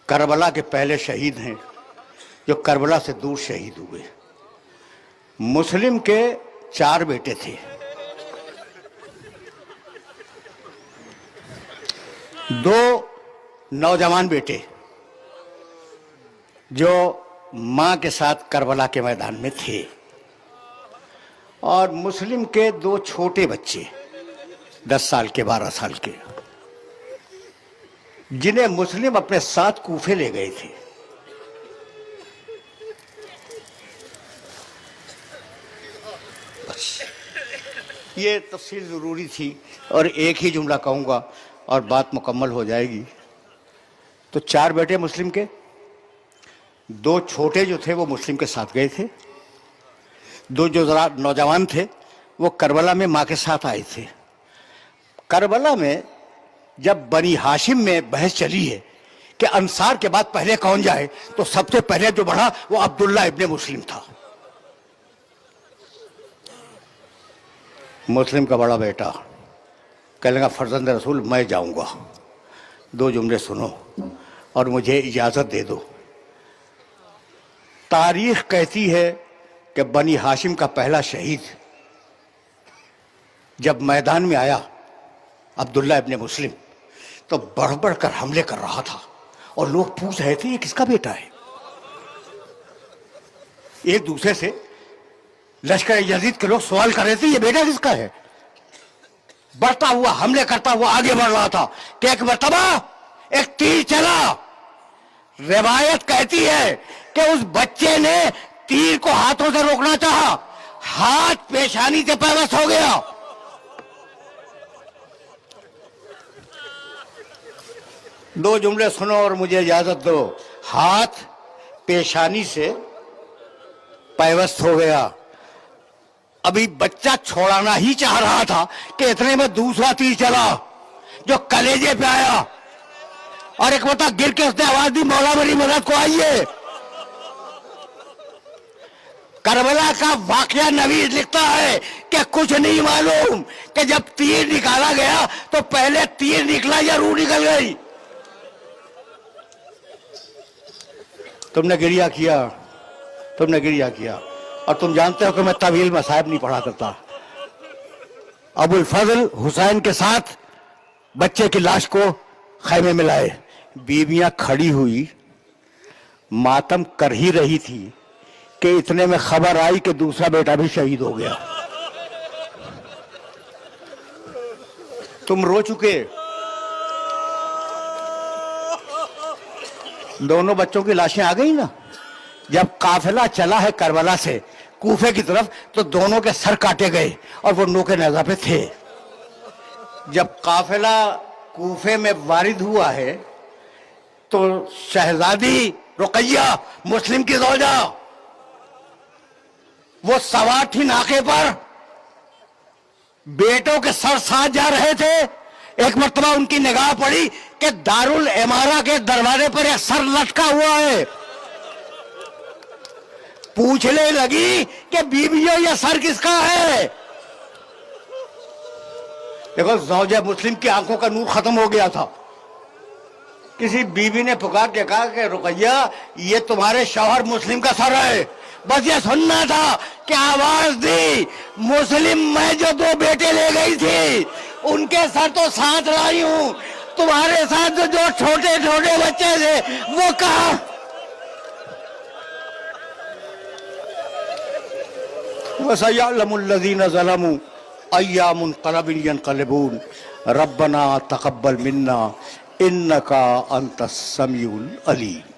Karbala के पहले शहीद हैं जो करबला से दूर शहीद हुए। मुस्लिम के 4 बेटे थे। 2 नौजवान बेटे जो मां के साथ करबला के मैदान में थे, और मुस्लिम के 2 छोटे बच्चे 10 साल के 12 साल के, जिन्हें मुस्लिम अपने साथ कूफे ले गए थे। बस ये तफसील जरूरी थी और एक ही जुमला कहूंगा और बात मुकम्मल हो जाएगी। तो 4 बेटे मुस्लिम के, 2 छोटे जो थे वो मुस्लिम के साथ गए थे, 2 जो जरा नौजवान थे वो करबला में मां के साथ आए थे। करबला में जब बनी हाशिम में बहस चली है कि अंसार के बाद पहले कौन जाए, तो सबसे पहले जो बढ़ा वो अब्दुल्ला इब्ने मुस्लिम था, मुस्लिम का बड़ा बेटा। कहने लगा फर्जंद रसूल मैं जाऊंगा, 2 जुमले सुनो और मुझे इजाजत दे दो। तारीख कहती है कि बनी हाशिम का पहला शहीद जब मैदान में आया अब्दुल्ला इब्ने मुस्लिम, तो बढ़ बढ़ कर हमले कर रहा था और लोग पूछ रहे थे ये किसका बेटा है। एक दूसरे से लश्कर यजीद के लोग सवाल कर रहे थे ये बेटा किसका है। बढ़ता हुआ हमले करता हुआ आगे बढ़ रहा था कि एक मर्तबा एक तीर चला। रिवायत कहती है कि उस बच्चे ने तीर को हाथों से रोकना चाहा, हाथ पेशानी से पैवस्त हो गया। दो जुमले सुनो और मुझे इजाजत दो। हाथ पेशानी से पैवस्त हो गया। अभी बच्चा छोड़ाना ही चाह रहा था कि इतने में दूसरा तीर चला जो कलेजे पे आया और एक बता गिर के उसने आवाज दी मौला मेरी मदद को आइए। करबला का वाकया नवीस लिखता है कि कुछ नहीं मालूम कि जब तीर निकाला गया तो पहले तीर निकला या रूह निकल गई। तुमने गिरिया किया और तुम जानते हो कि मैं तवील मसाइब नहीं पढ़ा करता। अबुल फजल हुसैन के साथ बच्चे की लाश को खैमे में लाए। बीवियां खड़ी हुई मातम कर ही रही थी कि इतने में खबर आई कि दूसरा बेटा भी शहीद हो गया। तुम रो चुके। दोनों बच्चों की लाशें आ गई ना। जब काफिला चला है करबला से कूफे की तरफ तो दोनों के सर काटे गए और वो नोके नेज़ा पे थे। जब काफिला कूफे में वारिद हुआ है तो शहजादी रुकैया मुस्लिम की ज़ौजा वो सवार थी नाके पर, बेटों के सर साथ जा रहे थे। एक मर्तबा उनकी निगाह पड़ी कि दारुल इमारा के दरवाजे पर एक सर लटका हुआ है। पूछने लगी कि बीवियों ये सर किसका है। देखो ज़ौजा मुस्लिम की आंखों का नूर खत्म हो गया था। किसी बीवी ने पुकार के कहा कि रुकैया ये तुम्हारे शौहर मुस्लिम का सर है। बस ये सुनना था कि आवाज दी मुस्लिम मैं जो 2 बेटे ले गई थी उनके सर तो साथ लाई हूं, तुम्हारे साथ जो छोटे छोटे बच्चे थे वो कहा। वसयअलमुल्लज़ीना ज़लमू अय्या मुनक़लबिन यनक़लिबून रब्बना तक़ब्बल मिन्ना इन्नका अंतस समीउल अलीम।